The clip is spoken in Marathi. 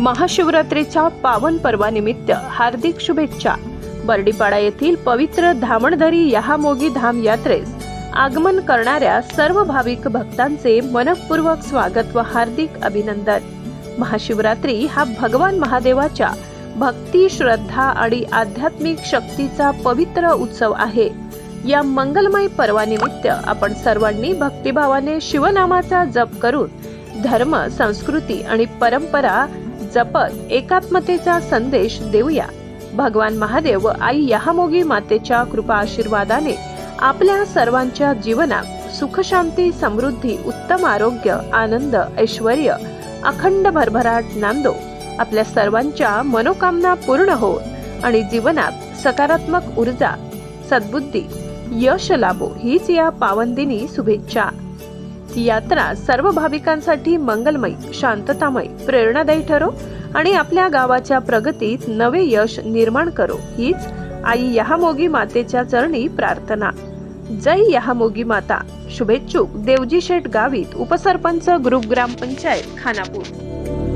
महाशिवरात्रीच्या पावन पर्वानिमित्त हार्दिक शुभेच्छा। बर्डीपाडा येथील पवित्र धामणदरी यहामोगी धाम यात्रेस आगमन करणाऱ्या सर्व भाविक भक्तांचे मनःपूर्वक स्वागत व हार्दिक अभिनंदन। महाशिवरात्री हा भगवान महादेवाच्या भक्ती, श्रद्धा आणि आध्यात्मिक शक्तीचा पवित्र उत्सव आहे। या मंगलमय पर्वानिमित्त आपण सर्वांनी भक्तिभावाने शिवनामाचा जप करून धर्म, संस्कृती आणि परंपरा जपत एकात्मतेचा संदेश देऊया। भगवान महादेव व आई यहामोगी मातेच्या कृपा आशीर्वादाने आपल्या सर्वांच्या जीवनात सुख, शांती, समृद्धी, उत्तम आरोग्य, आनंद, ऐश्वर्य, अखंड भरभराट नांदो। आपल्या सर्वांच्या मनोकामना पूर्ण हो आणि जीवनात सकारात्मक ऊर्जा, सद्बुद्धी, यश लाभो हीच या पावन दिनी शुभेच्छा। ही यात्रा सर्व भाविकांसाठी मंगलमय, शांततामय, प्रेरणादायी ठरो आणि आपल्या गावाच्या प्रगतीत नवे यश निर्माण करो हीच आई यहामोगी मातेच्या चरणी प्रार्थना। जय यहामोगी माता। शुभेच्छुक देवजी शेठ गावित, उपसरपंच, ग्रुप ग्रामपंचायत खानापूर।